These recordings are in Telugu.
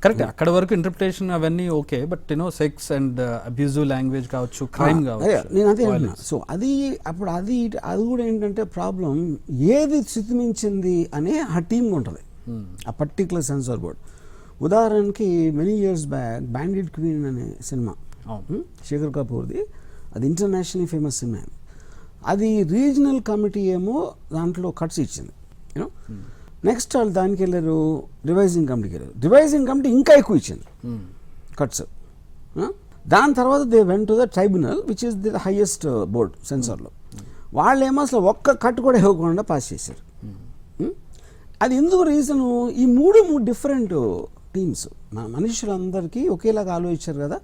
కరెక్ట్, అక్కడ వరకు ఇంటర్ప్రిటేషన్ అవన్నీ okay, but you know sex and abusive language కావచ్చు, క్రైమ్ కావచ్చు. నేను అదే అంటున్నా. సో అది అప్పుడు అది కూడా ఏంటంటే ప్రాబ్లం ఏది స్థితిమించింది అనే ఆ టీమ్ ఉంటుంది, ఆ పర్టికులర్ సెన్సార్ బోర్డ్. ఉదాహరణకి many years back bandit queen అనే సినిమా శేఖర్ కపూర్ది, అది ఇంటర్నేషనల్లీ ఫేమస్ సినిమా. అది రీజనల్ కమిటీ ఏమో దాంట్లో కట్స్ ఇచ్చింది, యూనో. నెక్స్ట్ వాళ్ళు దానికి వెళ్ళారు, రివైజింగ్ కమిటీకి వెళ్ళారు. రివైజింగ్ కమిటీ ఇంకా ఎక్కువ ఇచ్చింది కట్స్. దాని తర్వాత they went to the tribunal which is the highest board సెన్సార్లో. వాళ్ళేమో అసలు ఒక్క కట్ కూడా ఇవ్వకుండా పాస్ చేశారు. అది ఎందుకు రీజను, ఈ మూడు డిఫరెంట్ టీమ్స్ మనుషులందరికీ ఒకేలాగా ఆలోచించారు కదా.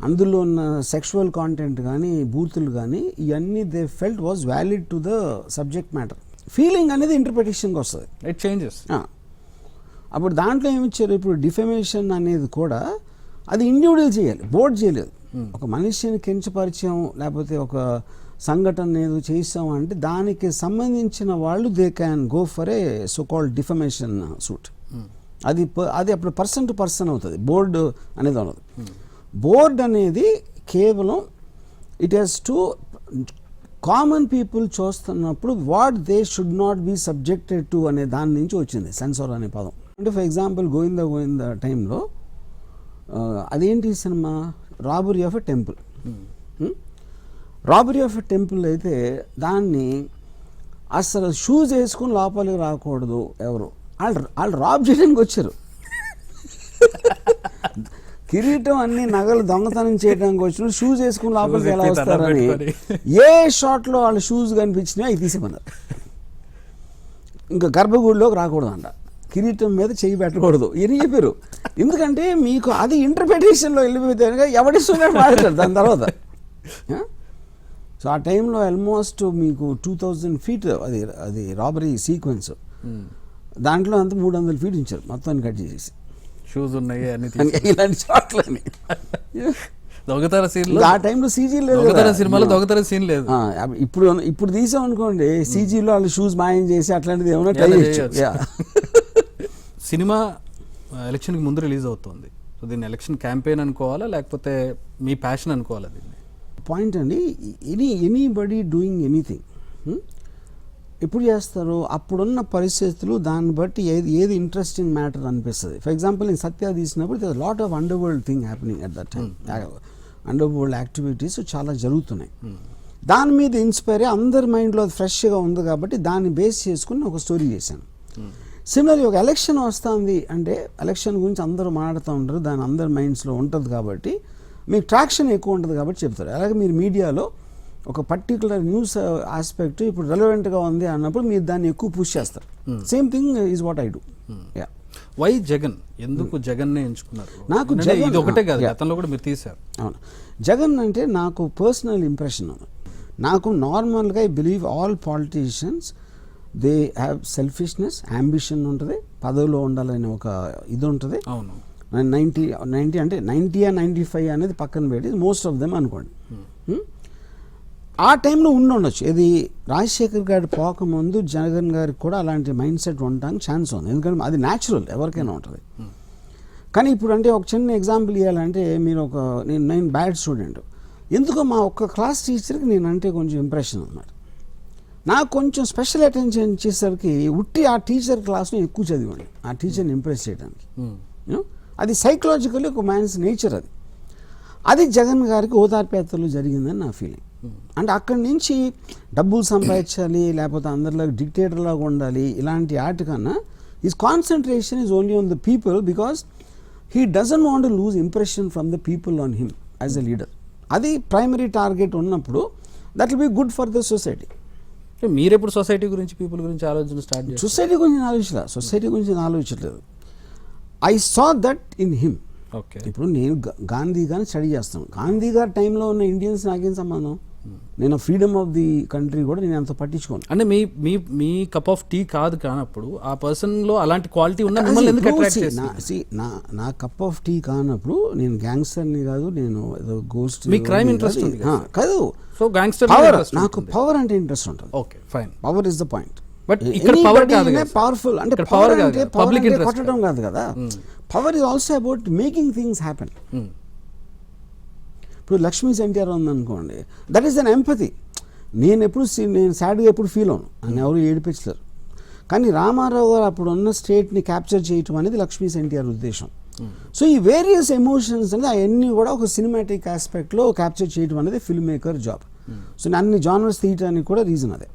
అందులో ఉన్న సెక్షువల్ కాంటెంట్ కానీ బూతులు కానీ ఇవన్నీ they felt was valid to the subject matter. Feeling అనేది ఇంటర్ప్రిటేషన్కి వస్తుంది, ఇట్ చేంజెస్. అప్పుడు దాంట్లో ఏమిచ్చారు, ఇప్పుడు డిఫమేషన్ అనేది కూడా అది ఇండివిజువల్ చేయాలి, బోర్డు చేయలేదు. ఒక మనిషిని కించపరిచాం లేకపోతే ఒక సంఘటన ఏదో చేసాం అంటే దానికి సంబంధించిన వాళ్ళు they can go for a so called defamation suit. అది అప్పుడు పర్సన్ టు పర్సన్ అవుతుంది, బోర్డు అనేది ఉన్నది. బోర్డ్ అనేది కేవలం it has to common people చూస్తున్నప్పుడు what they should not be subjected to అనే దాని నుంచి వచ్చింది సెన్సార్ అనే పదం. అంటే ఫర్ ఎగ్జాంపుల్ గోవింద టైంలో అదేంటి cinema, robbery of a temple. Robbery of a temple అయితే దాన్ని అసలు షూస్ వేసుకుని లోపలికి రాకూడదు ఎవరు, వాళ్ళు రాబ్ చేయడానికి వచ్చారు. కిరీటం అన్ని నగలు దొంగతనం చేయడానికి వచ్చిన షూస్ వేసుకుని లోపలికి ఎలా వస్తారని ఏ షాట్లో వాళ్ళ షూస్ కనిపించినాయి అవి తీసేమన్నారు. ఇంకా గర్భగుడిలోకి రాకూడదు అంట, కిరీటం మీద చేయి పెట్టకూడదు ఇవన్నీ చెప్పారు. ఎందుకంటే మీకు అది ఇంటర్ప్రిటేషన్లో వెళ్ళిపోతే ఎవడిస్తున్నట్టు మాట్లాడతారు దాని తర్వాత. సో ఆ టైంలో ఆల్మోస్ట్ మీకు 2000 feet అది రాబరీ సీక్వెన్స్. దాంట్లో అంతా 300 feet ఉంచారు మొత్తాన్ని కట్ చేసేసి. షూస్ ఉన్నాయి ఇలాంటి షాట్లని. దొంగతన సీన్ ఆ టైంలో సీజీ లేదు, సినిమాలో దొంగతన సీన్ లేదు. ఇప్పుడు తీసాం అనుకోండి, సీజీలో వాళ్ళు షూస్ మాయం చేసి అట్లాంటిది ఏమైనా ట్రై చేయొచ్చు. సినిమా ఎలక్షన్కి ముందు రిలీజ్ అవుతుంది, సో దీన్ని ఎలక్షన్ క్యాంపెయిన్ అనుకోవాలా లేకపోతే మీ ప్యాషన్ అనుకోవాలా? దీన్ని పాయింట్ అండి, ఎనీబడి డూయింగ్ ఎనీథింగ్ ఎప్పుడు చేస్తారు, అప్పుడున్న పరిస్థితులు దాన్ని బట్టి ఏది ఇంట్రెస్టింగ్ మ్యాటర్ అనిపిస్తుంది. ఫర్ ఎగ్జాంపుల్ నేను సత్య తీసినప్పుడు the lot of under world thing happening at that time. Under world activities చాలా జరుగుతున్నాయి. దాని మీద ఇన్స్పైర్ అయ్యి అందరి మైండ్లో ఫ్రెష్గా ఉంది కాబట్టి దాన్ని బేస్ చేసుకుని ఒక స్టోరీ చేశాను. సిమిలర్లీ ఒక ఎలక్షన్ వస్తుంది అంటే ఎలక్షన్ గురించి అందరూ మాట్లాడుతూ ఉంటారు, దాని అందరి మైండ్స్లో ఉంటుంది కాబట్టి మీకు ట్రాక్షన్ ఎక్కువ ఉంటుంది కాబట్టి చెప్తారు. అలాగే మీరు మీడియాలో ఒక పర్టికులర్ న్యూస్ ఆస్పెక్ట్ ఇప్పుడు రెలవెంట్గా ఉంది అన్నప్పుడు మీరు దాన్ని ఎక్కువ పుష్ చేస్తారు. Same thing is what I do. Why Jagan, ఎందుకు జగన్నే ఎంచుకున్నారు? నాకు ఇది ఒకటే కాదు, గతంలో కూడా మీరు తీశారు. అవును, జగన్ అంటే నాకు పర్సనల్ ఇంప్రెషన్. నాకు నార్మల్గా I believe all politicians they have selfishness, ambition ఉంటుంది, పదవిలో ఉండాలనే ఒక ఇది ఉంటుంది. అవును, 90 అంటే 90 and 95 అనేది పక్కన పెట్టి మోస్ట్ ఆఫ్ దెమ్ అనుకోండి. ఆ టైంలో ఉండొచ్చు. ఇది రాజశేఖర్ గారి పోకముందు జగన్ గారికి కూడా అలాంటి మైండ్ సెట్ ఉండడానికి ఛాన్స్ ఉంది, ఎందుకంటే అది న్యాచురల్, ఎవరికైనా ఉంటుంది. కానీ ఇప్పుడు అంటే ఒక చిన్న ఎగ్జాంపుల్ ఇవ్వాలంటే మీరు నేను బ్యాడ్ స్టూడెంట్, ఎందుకో మా ఒక్క క్లాస్ టీచర్కి నేనంటే కొంచెం ఇంప్రెషన్ అన్నమాట. నాకు కొంచెం స్పెషల్ అటెన్షన్ ఇచ్చేసరికి ఉట్టి ఆ టీచర్ క్లాస్లో ఎక్కువ చదివండి ఆ టీచర్ని ఇంప్రెస్ చేయడానికి. అది సైకలాజికల్లీ ఒక మ్యాన్స్ నేచర్. అది జగన్ గారికి ఓదార్పేత్తలు జరిగిందని నా ఫీలింగ్. అంటే అక్కడి నుంచి డబ్బులు సంపాదించాలి లేకపోతే అందరిలో డిక్టేటర్ లాగా ఉండాలి ఇలాంటి ఆటకన్నా his concentration is only on the people because he doesn't want to lose impression from the people on him as a leader. అది ప్రైమరీ టార్గెట్ ఉన్నప్పుడు that will be good for the society. మీరు ఎప్పుడు సొసైటీ గురించి పీపుల్ గురించి ఆలోచన స్టార్ట్ చేశారు? సొసైటీ గురించి ఆలోచించలేదు. I saw that in him. Okay, ఇప్పుడు నేను గాంధీ గారిని స్టడీ చేస్తాను. గాంధీ గారి టైంలో ఉన్న ఇండియన్స్ నాకేం సంబంధం? నేను ఫ్రీడమ్ ఆఫ్ ది కంట్రీ కూడా నేను అంత పట్టించుకోను. అంటే మీ కప్ ఆఫ్ టీ కాదు కానప్పుడు ఆ పర్సన్ లో అలాంటి క్వాలిటీ ఉన్న మిమ్మల్ని ఎందుకు అట్రాక్ట్ చేసింది? నా కప్ ఆఫ్ టీ కానప్పుడు నేను గ్యాంగ్స్టర్ని కాదు, నేను ఏదో గోస్ట్. మీ క్రైమ్ ఇంట్రెస్ట్ ఉంది కాదు, సో గ్యాంగ్స్టర్ నాకు పవర్ అంటే ఇంట్రెస్ట్ ఉంటుంది. Okay fine, power is the point. But ఇక్కడ పవర్ కాదు, పవర్ఫుల్ అంటే పవర్ అంటే పబ్లిక్ కొట్టడం కాదు కదా. Power is also about making things happen. ఇప్పుడు లక్ష్మీస్ ఎన్టీఆర్ ఉందనుకోండి, దట్ ఈస్ అన్ ఎంపతి. నేను సాడ్గా ఎప్పుడు ఫీల్ అవును, అని ఎవరు ఏడిపించలేరు. కానీ రామారావు గారు అప్పుడు ఉన్న స్టేట్ని క్యాప్చర్ చేయటం అనేది లక్ష్మీస్ ఎన్టీఆర్ ఉద్దేశం. సో ఈ వేరియస్ ఎమోషన్స్ అనేది అవన్నీ కూడా ఒక సినిమాటిక్ ఆస్పెక్ట్లో క్యాప్చర్ చేయడం అనేది ఫిల్మ్ మేకర్ జాబ్. సో అన్ని జానర్స్ తీయటానికి కూడా రీజన్ అదే.